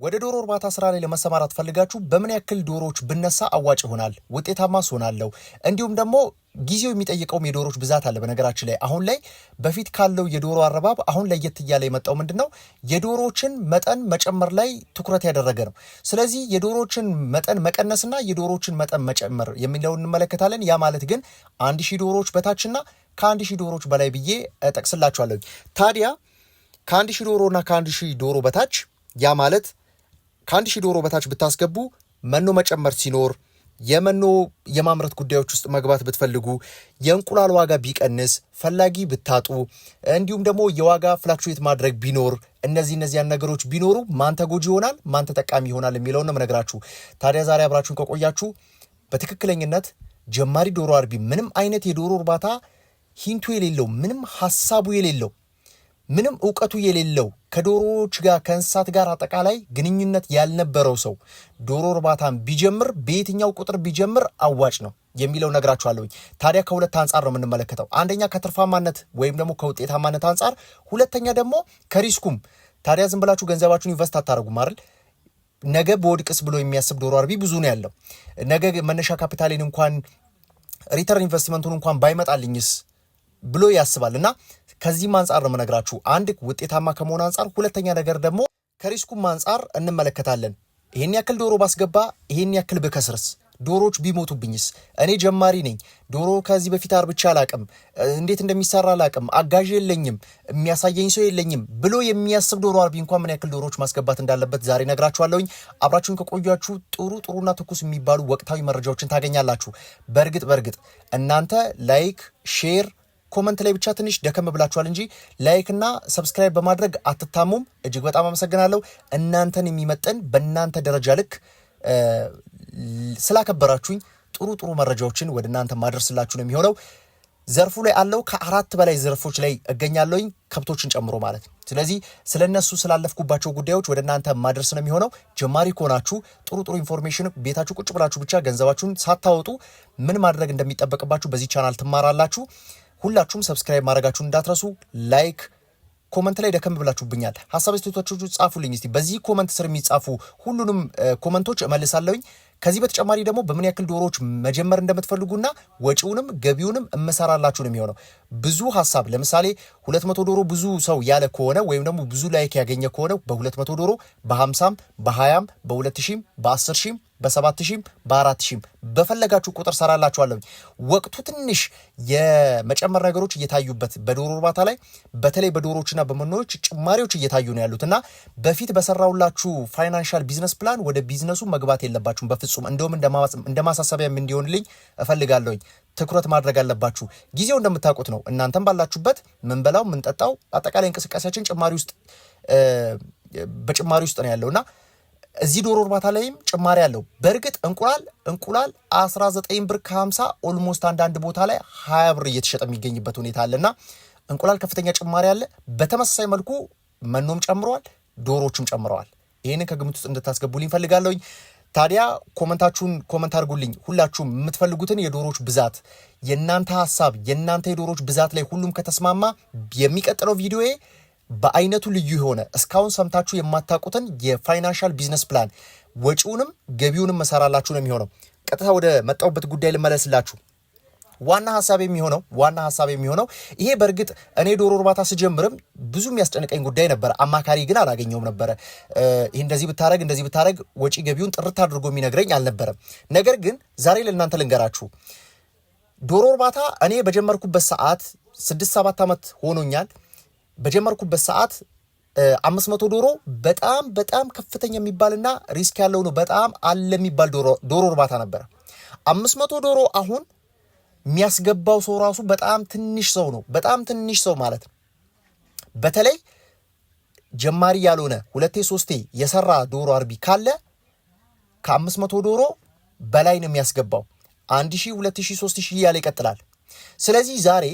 ወደ ዶሮ እርባታ ስራ ላይ ለመሰማራት ፈልጋችሁ በምን ያክል ዶሮዎች ብነሳ አዋጭ ይሆናል፣ ውጤታማ ሆናለሁ፣ እንዲሁም ደግሞ ጊዜው የሚጠይቀውም የዶሮዎች ብዛት አለ። በነገራችን ላይ አሁን ላይ በፊት ካለው የዶሮ አረባብ አሁን ለየት እያለ የመጣው ምንድነው የዶሮዎችን መጠን መጨመር ላይ ትኩረት ያደረገ ነው። ስለዚህ የዶሮዎችን መጠን መቀነስና የዶሮዎችን መጠን መጨመር የሚለውን እንመለከታለን። ያ ማለት ግን 1000 ዶሮዎች በታችና ከ1000 ዶሮዎች በላይ ብዬ ጠቅስላችኋለሁ። ታዲያ ከ1000 ዶሮና ከ1000 ዶሮ በታች ያ ማለት ከ1000 ዶሮ በታች ብታስገቡ መኖ መጨመር ሲኖር የመኖ የማምረት ጉዳዮች ውስጥ መግባት ብትፈልጉ የእንቁላል ዋጋ ቢቀንስ ፈላጊ ብታጡ እንዲሁም ደግሞ የዋጋ ፍላክቹዌት ማድረግ ቢኖር እነዚያን ነገሮች ቢኖሩ ማን ተጎጂ ይሆናል ማን ተጠቃሚ ይሆናል የሚለውን ነው የምነግራችሁ። ታዲያ ዛሬ አብራችሁን ከቆያችሁ በትክክለኝነት ጀማሪ ዶሮ አርቢ ምንም አይነት የዶሮ እርባታ ሂንቱ የሌለው ምንም ሐሳቡ የሌለው ምንም ዕውቀቱ የሌለው ከዶሮዎች ጋር ከእንስሳት ጋር አጠቃላይ ግንኙነት ያልነበረው ሰው ዶሮ እርባታን ቢጀምር በየትኛው ቁጥር ቢጀምር አዋጭ ነው የሚለው ነግራችኋለሁ። ታዲያ ከሁለት አንጻር ነው የምንመለከተው። አንደኛ ከትርፋማነት ወይም ደግሞ ከውጤታማነት አንጻር፣ ሁለተኛ ደግሞ ከሪስኩም። ታዲያ ዝም ብላችሁ ገንዘባችሁን ኢንቨስት አታደርጉም አይደል? ነገ በወድቅስ ብሎ የሚያስብ ዶሮ አርቢ ብዙ ነው ያለው። ነገ መነሻ ካፒታሌን እንኳን ሪተርን ኢንቨስትመንቱን እንኳን ባይመጣልኝስ ብሎ ያስባል። እና ከዚህም አንጻር ነው የምነግራችሁ፣ አንድ ውጤታማ ከመሆን አንጻር፣ ሁለተኛ ነገር ደግሞ ከሪስኩም አንጻር እንመለከታለን። ይሄን ያክል ዶሮ ባስገባ ይሄን ያክል ብከስርስ፣ ዶሮዎች ቢሞቱብኝስ፣ እኔ ጀማሪ ነኝ፣ ዶሮ ከዚህ በፊት አርብቻ አላቅም፣ እንዴት እንደሚሰራ አላቅም፣ አጋዥ የለኝም፣ የሚያሳየኝ ሰው የለኝም ብሎ የሚያስብ ዶሮ አርቢ እንኳን ምን ያክል ዶሮዎች ማስገባት እንዳለበት ዛሬ ነግራችኋለሁኝ። አብራችሁን ከቆያችሁ ጥሩና ትኩስ የሚባሉ ወቅታዊ መረጃዎችን ታገኛላችሁ። በእርግጥ እናንተ ላይክ፣ ሼር፣ ኮመንት ላይ ብቻ ትንሽ ደከም ብላችኋል እንጂ ላይክ እና ሰብስክራይብ በማድረግ አትታሙም። እጅግ በጣም አመሰግናለሁ። እናንተን የሚመጥን በእናንተ ደረጃ ልክ ስላከበራችሁኝ ጥሩ መረጃዎችን ወደ እናንተ ማድረስላችሁ ነው የሚሆነው። ዘርፉ ላይ አለው ከ4 በላይ ዘርፎች ላይ እገኛለሁኝ፣ ከብቶችን ጨምሮ ማለት ነው። ስለዚህ ስለነሱ ስላለፍኩባቸው ጉዳዮች ወደ እናንተ ማድረስ ነው የሚሆነው። ጀማሪ ከሆናችሁ ጥሩ ኢንፎርሜሽን ቤታችሁ ቁጭ ብላችሁ ብቻ ገንዘባችሁን ሳታወጡ ምን ማድረግ እንደሚጠበቅባችሁ በዚህ ቻናል ትማራላችሁ። ሁላችሁም ሰብስክራይብ ማድረጋችሁን እንዳትረሱ። ላይክ፣ ኮመንት ላይ ደከም ብላችሁብኛል፣ ሐሳብ አስተያየቶቻችሁ ጻፉልኝ። እስቲ በዚህ ኮመንት ስር የሚጻፉ ሁሉንም ኮመንቶች እመልሳለሁኝ። ከዚህ በተጨማሪ ደግሞ በምን ያክል ዶሮዎች መጀመር እንደምትፈልጉና ወጪውንም ገቢውንም እመሰራላችሁ ነው የሚሆነው። ብዙ ሐሳብ ለምሳሌ 200 ዶሮ ብዙ ሰው ያለ ከሆነ ወይም ደግሞ ብዙ ላይክ ያገኘ ከሆነ በ200 ዶሮ በ50 በ20 በ2000 በ10000 በ7000 በ4000 በፈለጋችሁ ቁጥር ሰራላችኋለሁ። ወቅቱ ትንሽ የመጨመር ነገሮች እየታዩበት በዶሮ እርባታ ላይ በተለይ በዶሮዎችና በመኖዎች ጭማሪዎች እየታዩ ነው ያሉትና በፊት በሰራውላችሁ ፋይናንሻል ቢዝነስ ፕላን ወደ ቢዝነሱ መግባት የለባችሁም በፍጹም። እንደውም እንደማሳሰቢያም እንዲሆንልኝ እፈልጋለሁኝ። ትኩረት ማድረግ አለባችሁ። ጊዜው እንደምታውቁት ነው። እናንተም ባላችሁበት ምንበላው ምንጠጣው አጠቃላይ እንቅስቃሴያችን በጭማሪ ውስጥ ነው ያለውና እዚህ ዶሮ እርባታ ላይም ጭማሪ አለው። በእርግጥ እንቁላል 19 ብር ከ50 ኦልሞስት አንዳንድ ቦታ ላይ 20 ብር እየተሸጠ የሚገኝበት ሁኔታ አለና እንቁላል ከፍተኛ ጭማሪ አለ። በተመሳሳይ መልኩ መኖም ጨምረዋል፣ ዶሮዎችም ጨምረዋል። ይሄንን ከግምት ውስጥ እንድታስገቡልኝ ፈልጋለሁኝ። ታዲያ ኮመንት አድርጉልኝ። ሁላችሁም የምትፈልጉትን የዶሮዎች ብዛት፣ የእናንተ ሐሳብ፣ የእናንተ የዶሮዎች ብዛት ላይ ሁሉም ከተስማማ የሚቀጥለው ቪዲዮዬ በአይነቱ ልዩ የሆነ እስካሁን ሰምታችሁ የማታውቁትን የፋይናንሻል ቢዝነስ ፕላን ወጪውንም ገቢውንም መሰራላችሁ ነው የሚሆነው። ቀጥታ ወደ መጣሁበት ጉዳይ ልመለስላችሁ። ዋና ሐሳብ የሚሆነው ይሄ በእርግጥ እኔ ዶሮ እርባታ ስጀምርም ብዙ የሚያስጨንቀኝ ጉዳይ ነበረ። አማካሪ ግን አላገኘውም ነበረ። ይሄ እንደዚህ ብታረግ ወጪ ገቢውን ጥርት አድርጎ የሚነግረኝ አልነበረም። ነገር ግን ዛሬ ለእናንተ ልንገራችሁ። ዶሮ እርባታ እኔ በጀመርኩበት ሰዓት 6-7 ዓመት ሆኖኛል። በጀመርኩበት ሰዓት 500 ዶሮ በጣም ከፍተኛ የሚባልና ሪስክ ያለው ነው። በጣም አለ የሚባል ዶሮ እርባታ ነበረ። 500 ዶሮ አሁን የሚያስገባው ሰው ራሱ በጣም ትንሽ ሰው ነው። በጣም ትንሽ ሰው ማለት ነው። በተለይ ጀማሪ ያልሆነ 2-3 የሰራ ዶሮ አርቢ ካለ ከ500 ዶሮ በላይ ነው የሚያስገባው። 1000 2000 3000 እያለ ይቀጥላል። ስለዚህ ዛሬ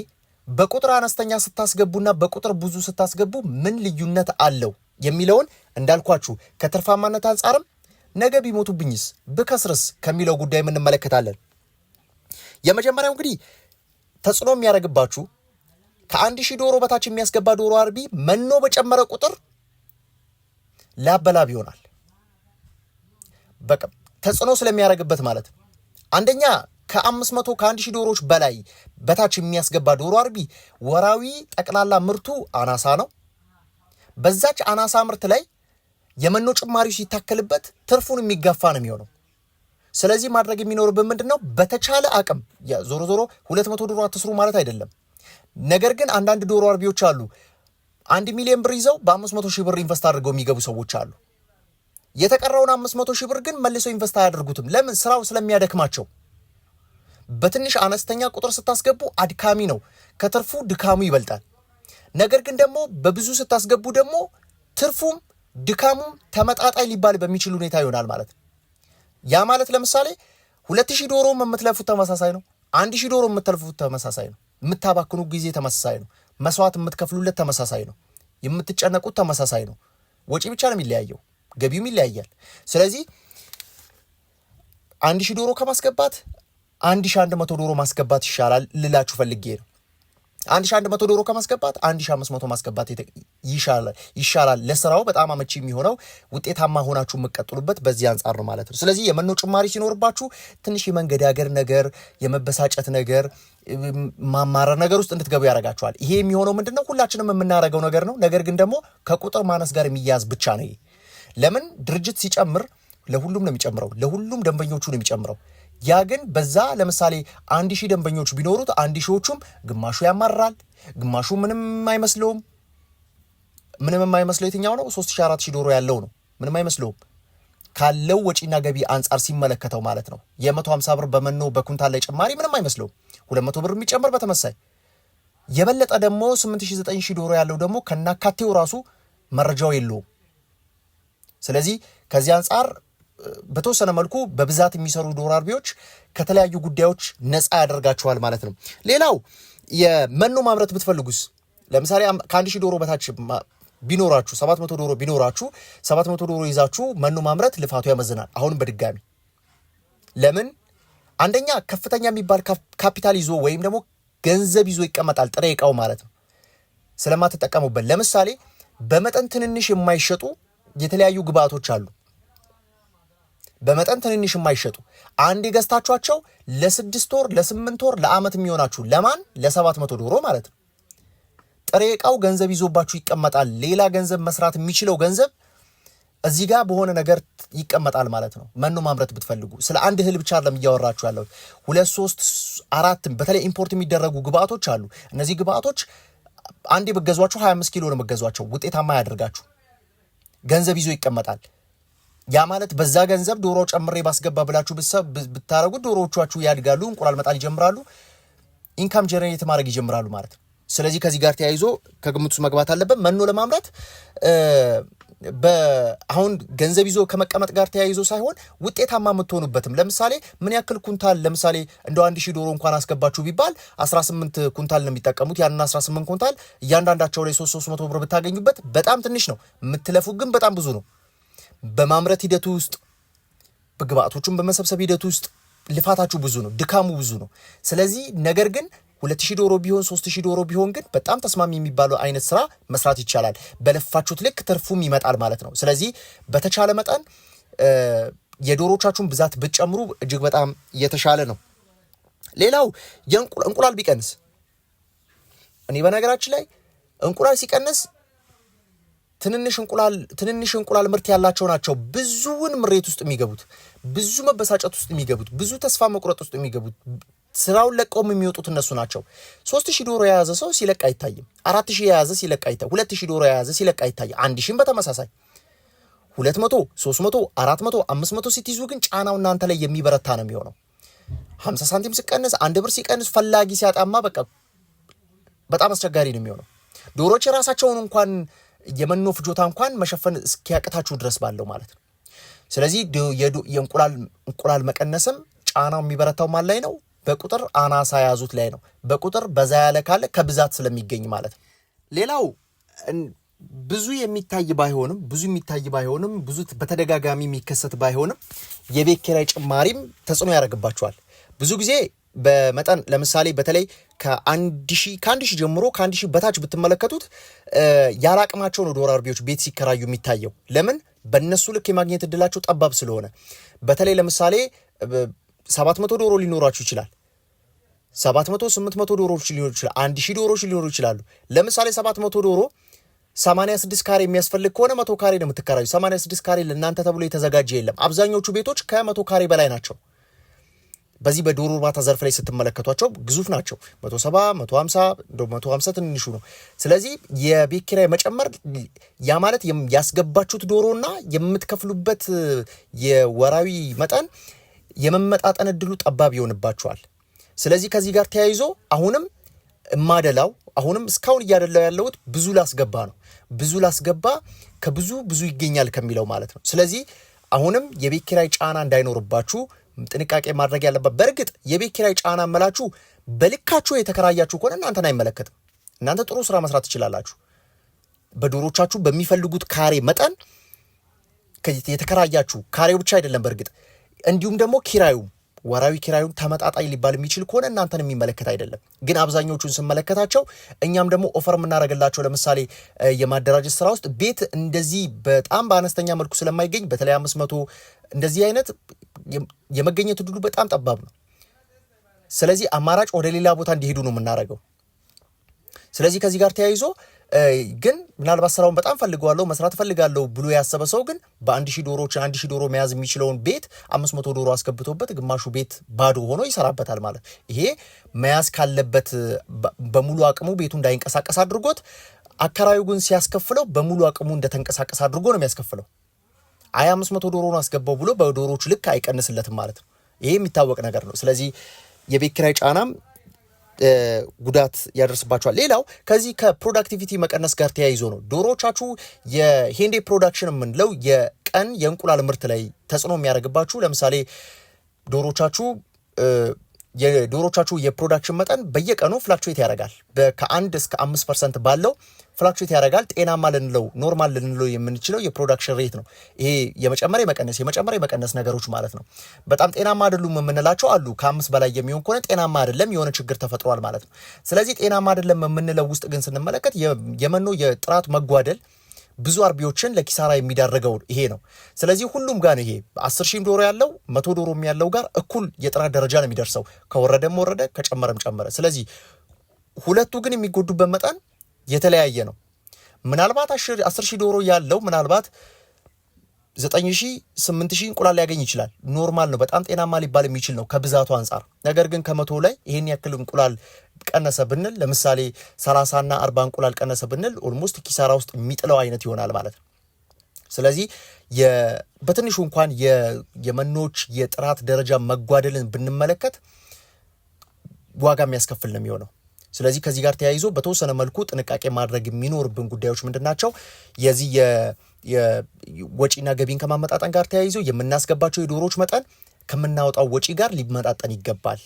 በቁጥር አነስተኛ ስታስገቡና በቁጥር ብዙ ስታስገቡ ምን ልዩነት አለው የሚለውን እንዳልኳችሁ ከትርፋማነት አንጻርም ነገ ቢሞቱብኝስ ብከስርስ ከሚለው ጉዳይ ምን እንመለከታለን። የመጀመሪያው እንግዲህ ተጽዕኖ የሚያደርግባችሁ ከ1000 ዶሮ በታች የሚያስገባ ዶሮ አርቢ መኖ በጨመረ ቁጥር ላበላብ ይሆናል። በቃ ተጽዕኖ ስለሚያደርግበት ማለት አንደኛ ከ500 ከ1000 ዶሮዎች በላይ በታች የሚያስገባ ዶሮ አርቢ ወራዊ ጠቅላላ ምርቱ አናሳ ነው። በዛች አናሳ ምርት ላይ የመኖ ጭማሪው ሲታከልበት ትርፉን የሚጋፋ ነው የሚሆነው። ስለዚህ ማድረግ የሚኖርብን ምንድነው? በተቻለ አቅም ዞሮ ዞሮ 200 ዶሮ አትስሩ ማለት አይደለም። ነገር ግን አንዳንድ ዶሮ አርቢዎች አሉ 1 ሚሊዮን ብር ይዘው በ500 ሺህ ብር ኢንቨስት አድርገው የሚገቡ ሰዎች አሉ። የተቀረውን 500 ሺህ ብር ግን መልሰው ኢንቨስት አያደርጉትም። ለምን? ስራው ስለሚያደክማቸው። በትንሽ አነስተኛ ቁጥር ስታስገቡ አድካሚ ነው፣ ከትርፉ ድካሙ ይበልጣል። ነገር ግን ደግሞ በብዙ ስታስገቡ ደግሞ ትርፉም ድካሙም ተመጣጣኝ ሊባል በሚችል ሁኔታ ይሆናል ማለት ነው። ያ ማለት ለምሳሌ 2000 ዶሮ የምትለፉት ተመሳሳይ ነው፣ 1000 ዶሮ የምትለፉት ተመሳሳይ ነው፣ የምታባክኑ ጊዜ ተመሳሳይ ነው፣ መስዋዕት የምትከፍሉለት ተመሳሳይ ነው፣ የምትጨነቁት ተመሳሳይ ነው። ወጪ ብቻ ነው የሚለያየው፣ ገቢውም ይለያያል። ስለዚህ 1000 ዶሮ ከማስገባት 1100 ዶሮ ማስገባት ይሻላል ልላችሁ ፈልጌ ነው። 1100 ዶሮ ከማስገባት 1500 ማስገባት ይሻላል። ለስራው በጣም አመቺ የሚሆነው ውጤታማ ሆናችሁ የምትቀጥሉበት በዚህ አንጻር ነው ማለት ነው። ስለዚህ የመኖ ጭማሪ ሲኖርባችሁ ትንሽ የመንገዳገር ነገር፣ የመበሳጨት ነገር፣ ማማረር ነገር ውስጥ እንድትገቡ ያደርጋችኋል። ይሄ የሚሆነው ምንድነው? ሁላችንም የምናደርገው ነገር ነው። ነገር ግን ደግሞ ከቁጥር ማነስ ጋር የሚያዝ ብቻ ነው። ለምን? ድርጅት ሲጨምር ለሁሉም ነው የሚጨምረው፣ ለሁሉም ደንበኞቹ ነው የሚጨምረው። ያ ግን በዛ ለምሳሌ 1000 ደንበኞች ቢኖሩት 1000ዎቹም ግማሹ ያማራል፣ ግማሹ ምንም አይመስለውም። ምንም የማይመስለው የትኛው ነው? 3000 4000 ዶሮ ያለው ነው። ምንም አይመስለውም ካለው ወጪና ገቢ አንጻር ሲመለከተው ማለት ነው። የ150 ብር በመኖ በኩንታል ላይ ጭማሪ ምንም አይመስለውም። 200 ብር የሚጨምር በተመሳይ የበለጠ ደግሞ 8000 9000 ዶሮ ያለው ደግሞ ከናካቴው ራሱ መረጃው የለውም። ስለዚህ ከዚህ አንጻር በተወሰነ መልኩ በብዛት የሚሰሩ ዶሮ አርቢዎች ከተለያዩ ጉዳዮች ነፃ ያደርጋቸዋል ማለት ነው። ሌላው የመኖ ማምረት ብትፈልጉስ ለምሳሌ ከ1000 ዶሮ በታች ቢኖራችሁ 700 ዶሮ ቢኖራችሁ 700 ዶሮ ይዛችሁ መኖ ማምረት ልፋቱ ያመዝናል። አሁንም በድጋሚ ለምን? አንደኛ ከፍተኛ የሚባል ካፒታል ይዞ ወይም ደግሞ ገንዘብ ይዞ ይቀመጣል፣ ጥሬ ዕቃው ማለት ነው ስለማትጠቀሙበት። ለምሳሌ በመጠን ትንንሽ የማይሸጡ የተለያዩ ግብአቶች አሉ። በመጠን ትንንሽ የማይሸጡ አንድ የገዝታችኋቸው ለ6 ወር ለ8 ወር ለአመት የሚሆናችሁ ለማን? ለ700 ዶሮ ማለት ነው። ጥሬ ዕቃው ገንዘብ ይዞባችሁ ይቀመጣል። ሌላ ገንዘብ መስራት የሚችለው ገንዘብ እዚህ ጋር በሆነ ነገር ይቀመጣል ማለት ነው። መኖ ማምረት ብትፈልጉ ስለ አንድ እህል ብቻ አይደለም እያወራችሁ ያለው 2 3 4 በተለይ ኢምፖርት የሚደረጉ ግብአቶች አሉ። እነዚህ ግብአቶች አንዴ በገዟቸው 25 ኪሎ ነው መገዟቸው፣ ውጤታማ ያደርጋችሁ። ገንዘብ ይዞ ይቀመጣል። ያ ማለት በዛ ገንዘብ ዶሮ ጨምሬ ባስገባ ብላችሁ ብታረጉት ዶሮዎቻችሁ ያድጋሉ፣ እንቁላል መጣል ይጀምራሉ፣ ኢንካም ጀነሬት ማድረግ ይጀምራሉ ማለት ነው። ስለዚህ ከዚህ ጋር ተያይዞ ከግምት ውስጥ መግባት አለበት። መኖ ለማምረት አሁን ገንዘብ ይዞ ከመቀመጥ ጋር ተያይዞ ሳይሆን ውጤታማ የምትሆኑበትም ለምሳሌ ምን ያክል ኩንታል ለምሳሌ እንደ 1000 ዶሮ እንኳን አስገባችሁ ቢባል 18 ኩንታል ነው የሚጠቀሙት። ያንን 18 ኩንታል እያንዳንዳቸው ላይ 300 ብር ብታገኙበት በጣም ትንሽ ነው። የምትለፉ ግን በጣም ብዙ ነው። በማምረት ሂደቱ ውስጥ በግብአቶቹን በመሰብሰብ ሂደቱ ውስጥ ልፋታችሁ ብዙ ነው፣ ድካሙ ብዙ ነው። ስለዚህ ነገር ግን 2000 ዶሮ ቢሆን 3000 ዶሮ ቢሆን ግን በጣም ተስማሚ የሚባለው አይነት ስራ መስራት ይቻላል። በለፋችሁት ልክ ትርፉም ይመጣል ማለት ነው። ስለዚህ በተቻለ መጠን የዶሮቻችሁን ብዛት ብትጨምሩ እጅግ በጣም የተሻለ ነው። ሌላው እንቁላል ቢቀንስ፣ እኔ በነገራችን ላይ እንቁላል ሲቀንስ ትንንሽ እንቁላል ምርት ያላቸው ናቸው ብዙውን ምሬት ውስጥ የሚገቡት፣ ብዙ መበሳጨት ውስጥ የሚገቡት፣ ብዙ ተስፋ መቁረጥ ውስጥ የሚገቡት፣ ስራውን ለቀውም የሚወጡት እነሱ ናቸው። 3000 ዶሮ የያዘ ሰው ሲለቅ አይታይም። 4000 የያዘ ሲለቅ አይታይም። 2000 ዶሮ የያዘ ሲለቅ አይታይም። 1000 በተመሳሳይ 200 300 400 500 ስትይዙ ግን ጫናው እናንተ ላይ የሚበረታ ነው የሚሆነው። 50 ሳንቲም ሲቀንስ 1 ብር ሲቀንስ ፈላጊ ሲያጣማ በቃ በጣም አስቸጋሪ ነው የሚሆነው። ዶሮች የራሳቸውን እንኳን የመኖ ፍጆታ እንኳን መሸፈን እስኪያቅታችሁ ድረስ ባለው ማለት ነው። ስለዚህ የእንቁላል መቀነስም ጫናው የሚበረታው ማን ላይ ነው? በቁጥር አናሳ ያዙት ላይ ነው። በቁጥር በዛ ያለ ካለ ከብዛት ስለሚገኝ ማለት ነው። ሌላው ብዙ የሚታይ ባይሆንም ብዙ በተደጋጋሚ የሚከሰት ባይሆንም የቤት ኪራይ ጭማሪም ተጽዕኖ ያደርግባቸዋል። ብዙ ጊዜ በመጠን ለምሳሌ በተለይ ከ1000 ጀምሮ ከ1000 በታች ብትመለከቱት ያለ አቅማቸው ነው ዶሮ አርቢዎች ቤት ሲከራዩ የሚታየው። ለምን? በእነሱ ልክ የማግኘት እድላችሁ ጠባብ ስለሆነ በተለይ ለምሳሌ 700 ዶሮ ሊኖራችሁ ይችላል። 700 800 ዶሮዎች ሊኖሩ ይችላል። 1000 ዶሮዎች ሊኖሩ ይችላሉ። ለምሳሌ 700 ዶሮ 86 ካሬ የሚያስፈልግ ከሆነ 100 ካሬ ነው የምትከራዩ። 86 ካሬ ለእናንተ ተብሎ የተዘጋጀ የለም። አብዛኞቹ ቤቶች ከ100 ካሬ በላይ ናቸው። በዚህ በዶሮ እርባታ ዘርፍ ላይ ስትመለከቷቸው ግዙፍ ናቸው። 170 150 150 ትንሹ ነው። ስለዚህ የቤት ኪራይ መጨመር ያ ማለት ያስገባችሁት ዶሮና የምትከፍሉበት የወራዊ መጠን የመመጣጠን እድሉ ጠባብ ይሆንባችኋል። ስለዚህ ከዚህ ጋር ተያይዞ አሁንም አሁንም እስካሁን እያደላው ያለውት ብዙ ላስገባ ከብዙ ይገኛል ከሚለው ማለት ነው። ስለዚህ አሁንም የቤት ኪራይ ጫና እንዳይኖርባችሁ ጥንቃቄ ማድረግ ያለበት። በእርግጥ የቤት ኪራይ ጫና መላችሁ በልካችሁ የተከራያችሁ ከሆነ እናንተን አይመለከትም። እናንተ ጥሩ ስራ መስራት ትችላላችሁ። በዶሮቻችሁ በሚፈልጉት ካሬ መጠን የተከራያችሁ ካሬው ብቻ አይደለም በእርግጥ እንዲሁም ደግሞ ወራዊ ኪራዩን ተመጣጣኝ ሊባል የሚችል ከሆነ እናንተን የሚመለከት አይደለም። ግን አብዛኞቹን ስመለከታቸው እኛም ደግሞ ኦፈር የምናደርግላቸው ለምሳሌ የማደራጀት ስራ ውስጥ ቤት እንደዚህ በጣም በአነስተኛ መልኩ ስለማይገኝ በተለይ 500 እንደዚህ አይነት የመገኘት ዕድሉ በጣም ጠባብ ነው። ስለዚህ አማራጭ ወደ ሌላ ቦታ እንዲሄዱ ነው የምናደርገው። ስለዚህ ከዚህ ጋር ተያይዞ ግን ምናልባት ስራውን በጣም መስራት ፈልጋለሁ ብሎ ያሰበ ሰው ግን በ1000 ዶሮዎች 1000 ዶሮ መያዝ የሚችለውን ቤት 500 ዶሮ አስገብቶበት ግማሹ ቤት ባዶ ሆኖ ይሰራበታል ማለት። ይሄ መያዝ ካለበት በሙሉ አቅሙ ቤቱ እንዳይንቀሳቀስ አድርጎት፣ አከራዩ ግን ሲያስከፍለው በሙሉ አቅሙ እንደተንቀሳቀስ አድርጎ ነው የሚያስከፍለው። 500 ዶሮ ነው አስገባው ብሎ በዶሮዎች ልክ አይቀንስለትም ማለት ነው። ይሄ የሚታወቅ ነገር ነው። ስለዚህ የቤት ኪራይ ጫናም ጉዳት ያደርስባቸዋል። ሌላው ከዚህ ከፕሮዳክቲቪቲ መቀነስ ጋር ተያይዞ ነው ዶሮቻችሁ የሄንዴ ፕሮዳክሽን የምንለው የቀን የእንቁላል ምርት ላይ ተጽዕኖ የሚያደርግባችሁ። ለምሳሌ ዶሮቻችሁ የፕሮዳክሽን መጠን በየቀኑ ፍላክቹዌት ያደርጋል። ከ1 እስከ 5% ባለው ፍላክቹዌት ያደርጋል። ጤናማ ኖርማል ልንለው የምንችለው የፕሮዳክሽን ሬት ነው። ይሄ የመጨመር የመቀነስ ነገሮች ማለት ነው። በጣም ጤናማ አይደሉም የምንላቸው አሉ። ከ5 በላይ የሚሆን ከሆነ ጤናማ አይደለም፣ የሆነ ችግር ተፈጥሯል ማለት ነው። ስለዚህ ጤናማ አይደለም የምንለው ውስጥ ግን ስንመለከት የመኖ የጥራት መጓደል ብዙ አርቢዎችን ለኪሳራ የሚዳረገው ይሄ ነው። ስለዚህ ሁሉም ጋር ይሄ 10,000 ዶሮ ያለው 100 ዶሮ ያለው ጋር እኩል የጥራት ደረጃ ነው የሚደርሰው። ከወረደም ወረደ፣ ከጨመረም ጨመረ። ስለዚህ ሁለቱ ግን የሚጎዱበት መጠን የተለያየ ነው። ምናልባት 10,000 ዶሮ ያለው ምናልባት 9,000 8,000 እንቁላል ሊያገኝ ይችላል። ኖርማል ነው፣ በጣም ጤናማ ሊባል የሚችል ነው ከብዛቱ አንጻር። ነገር ግን ከ100 ላይ ይሄን ያክል እንቁላል ቀነሰ ብንል ለምሳሌ 30 እና 40 እንቁላል ቀነሰ ብንል ኦልሞስት ኪሳራ ውስጥ የሚጥለው አይነት ይሆናል ማለት ነው። ስለዚህ በትንሹ እንኳን የመኖች የጥራት ደረጃ መጓደልን ብንመለከት ዋጋ የሚያስከፍል ነው የሚሆነው። ስለዚህ ከዚህ ጋር ተያይዞ በተወሰነ መልኩ ጥንቃቄ ማድረግ የሚኖርብን ጉዳዮች ምንድናቸው? የዚህ የወጪና ገቢን ከማመጣጠን ጋር ተያይዞ የምናስገባቸው የዶሮዎች መጠን ከምናወጣው ወጪ ጋር ሊመጣጠን ይገባል።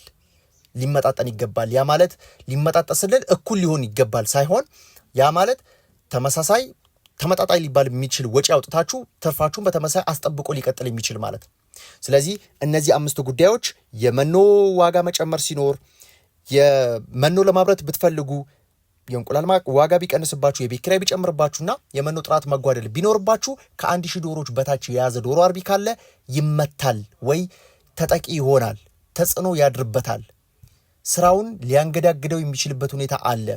ያ ማለት ሊመጣጠን ስንል እኩል ሊሆን ይገባል ሳይሆን ያ ማለት ተመጣጣኝ ሊባል የሚችል ወጪ አውጥታችሁ ትርፋችሁን በተመሳሳይ አስጠብቆ ሊቀጥል የሚችል ማለት ነው። ስለዚህ እነዚህ 5 ጉዳዮች የመኖ ዋጋ መጨመር ሲኖር፣ የመኖ ለማምረት ብትፈልጉ የእንቁላል ዋጋ ቢቀንስባችሁ፣ የቤት ኪራይ ቢጨምርባችሁና የመኖ ጥራት መጓደል ቢኖርባችሁ ከ1000 ዶሮዎች በታች የያዘ ዶሮ አርቢ ካለ ይመታል ወይ ተጠቂ ይሆናል፣ ተጽዕኖ ያድርበታል፣ ስራውን ሊያንገዳግደው የሚችልበት ሁኔታ አለ።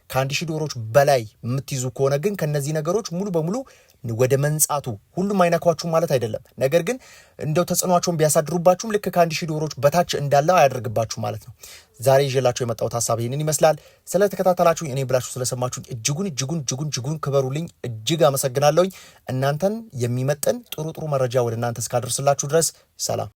ከ1000 ዶሮዎች በላይ የምትይዙ ከሆነ ግን ከነዚህ ነገሮች ሙሉ በሙሉ ወደ መንጻቱ ሁሉም አይነኳችሁ ማለት አይደለም። ነገር ግን እንደው ተጽዕኖአቸውን ቢያሳድሩባችሁም ልክ ከ1000 ዶሮዎች በታች እንዳለው አያደርግባችሁ ማለት ነው። ዛሬ ይዤላችሁ የመጣሁት ሐሳብ ይህንን ይመስላል። ስለተከታተላችሁ እኔ ብላችሁ ስለሰማችሁ እጅጉን ክበሩልኝ። እጅግ አመሰግናለሁኝ። እናንተን የሚመጥን ጥሩ መረጃ ወደ እናንተ እስካደርስላችሁ ድረስ ሰላም።